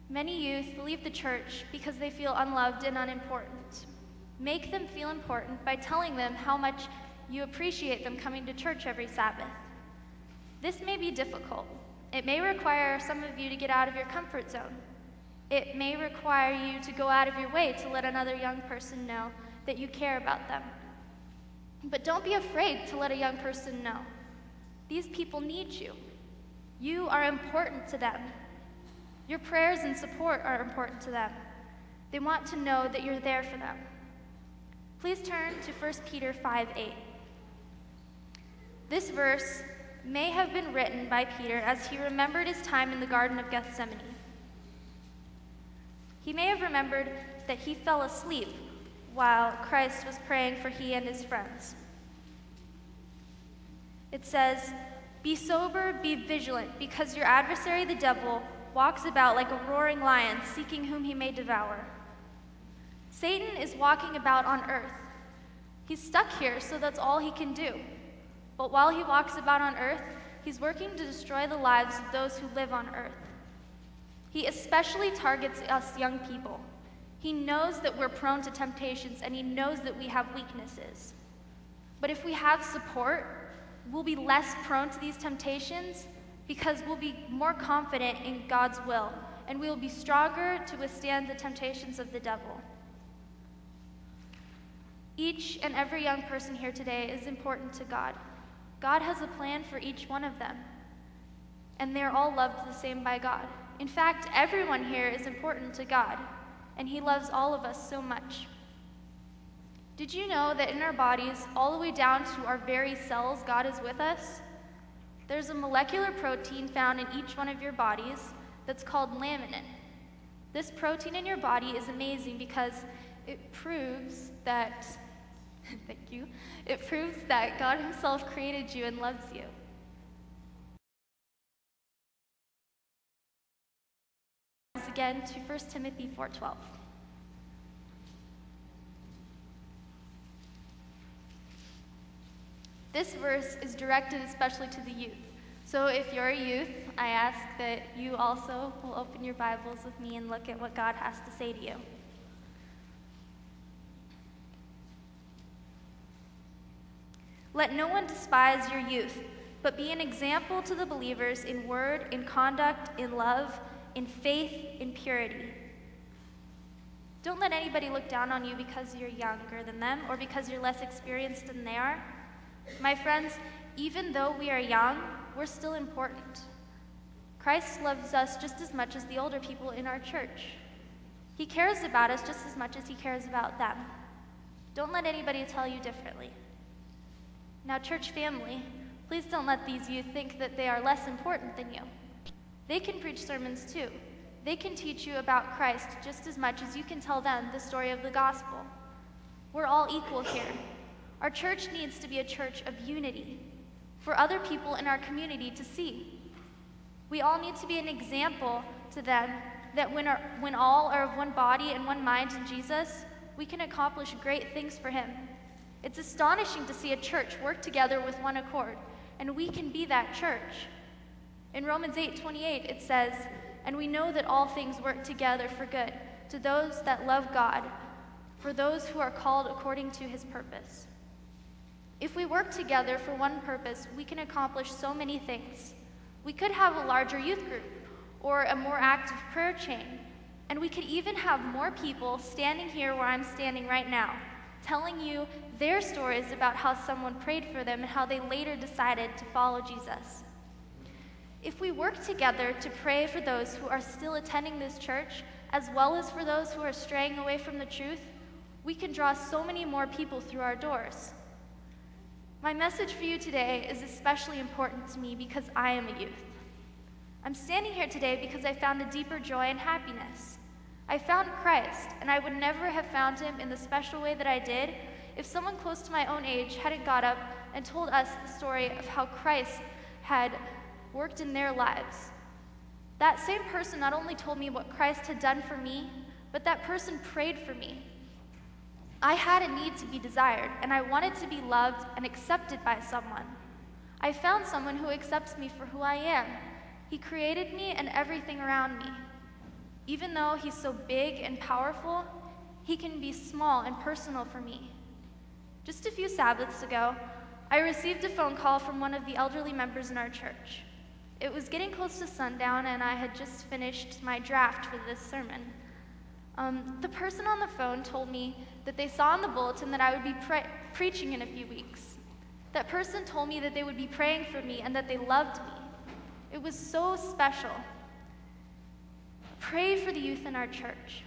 Many youth leave the church because they feel unloved and unimportant. Make them feel important by telling them how much you appreciate them coming to church every Sabbath. This may be difficult. It may require some of you to get out of your comfort zone. It may require you to go out of your way to let another young person know that you care about them. But don't be afraid to let a young person know. These people need you. You are important to them. Your prayers and support are important to them. They want to know that you're there for them. Please turn to 1 Peter 5:8. This verse may have been written by Peter as he remembered his time in the Garden of Gethsemane. He may have remembered that he fell asleep while Christ was praying for he and his friends. It says, "Be sober, be vigilant, because your adversary the devil walks about like a roaring lion, seeking whom he may devour." Satan is walking about on earth. He's stuck here, so that's all he can do. But while he walks about on earth, he's working to destroy the lives of those who live on earth. He especially targets us young people. He knows that we're prone to temptations, and he knows that we have weaknesses. But if we have support, we'll be less prone to these temptations because we'll be more confident in God's will, and we will be stronger to withstand the temptations of the devil. Each and every young person here today is important to God. God has a plan for each one of them, and they're all loved the same by God. In fact, everyone here is important to God, and he loves all of us so much. Did you know that in our bodies, all the way down to our very cells, God is with us? There's a molecular protein found in each one of your bodies that's called laminin. This protein in your body is amazing because it proves that, thank you, it proves that God himself created you and loves you. Again to 1 Timothy 4:12. This verse is directed especially to the youth. So if you're a youth, I ask that you also will open your Bibles with me and look at what God has to say to you. Let no one despise your youth, but be an example to the believers in word, in conduct, in love, in faith, in purity. Don't let anybody look down on you because you're younger than them or because you're less experienced than they are. My friends, even though we are young, we're still important. Christ loves us just as much as the older people in our church. He cares about us just as much as he cares about them. Don't let anybody tell you differently. Now, church family, please don't let these youth think that they are less important than you. They can preach sermons too. They can teach you about Christ just as much as you can tell them the story of the gospel. We're all equal here. Our church needs to be a church of unity for other people in our community to see. We all need to be an example to them that when all are of one body and one mind in Jesus, we can accomplish great things for him. It's astonishing to see a church work together with one accord, and we can be that church. In Romans 8:28, it says, "And we know that all things work together for good to those that love God, for those who are called according to his purpose." If we work together for one purpose, we can accomplish so many things. We could have a larger youth group or a more active prayer chain, and we could even have more people standing here where I'm standing right now, telling you their stories about how someone prayed for them and how they later decided to follow Jesus. If we work together to pray for those who are still attending this church, as well as for those who are straying away from the truth, we can draw so many more people through our doors. My message for you today is especially important to me because I am a youth. I'm standing here today because I found a deeper joy and happiness. I found Christ, and I would never have found him in the special way that I did if someone close to my own age hadn't got up and told us the story of how Christ had worked in their lives. That same person not only told me what Christ had done for me, but that person prayed for me. I had a need to be desired, and I wanted to be loved and accepted by someone. I found someone who accepts me for who I am. He created me and everything around me. Even though he's so big and powerful, he can be small and personal for me. Just a few Sabbaths ago, I received a phone call from one of the elderly members in our church. It was getting close to sundown, and I had just finished my draft for this sermon. The person on the phone told me that they saw in the bulletin that I would be preaching in a few weeks. That person told me that they would be praying for me and that they loved me. It was so special. Pray for the youth in our church.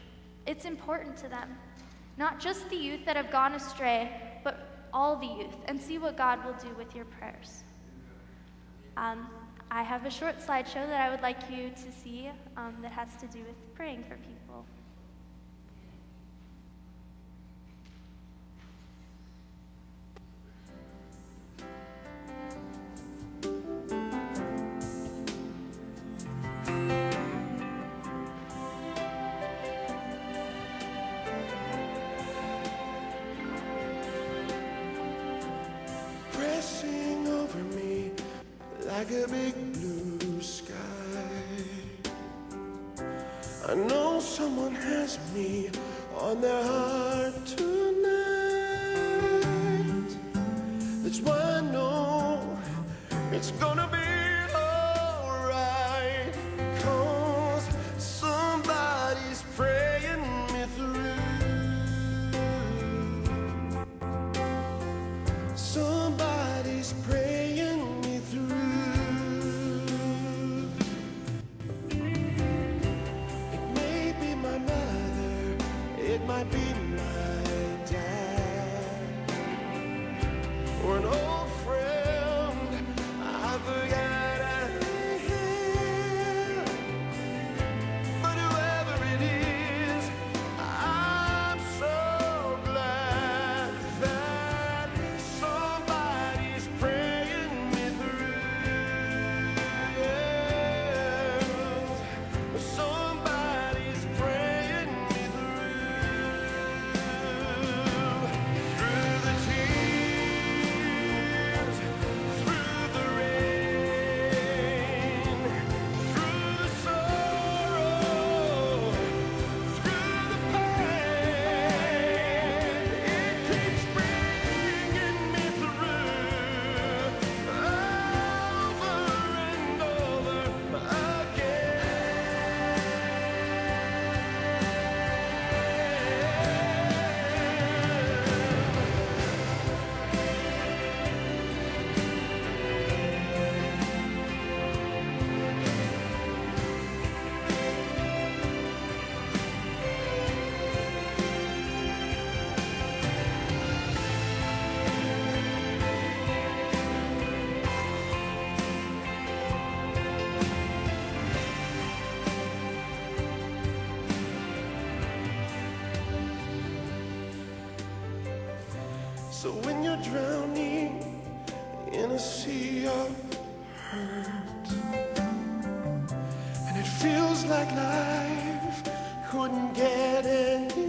It's important to them. Not just the youth that have gone astray, but all the youth, and see what God will do with your prayers. I have a short slideshow that I would like you to see that has to do with praying for people. Pressing over me like a big blue sky. I know someone has me on their heart tonight. That's why I know it's gonna be alright, 'cause somebody's praying me through. Somebody's praying me through. It may be my mother, it might be my dad, or an old friend I forgot I had. But whoever it is, I'm so glad that somebody's praying me through. Yes, somebody's praying me through. Through the tears, through the rain, through the sorrow, through the pain, it keeps bringing me through, over and over So when you're drowning in a sea of hurt, and it feels like life couldn't get any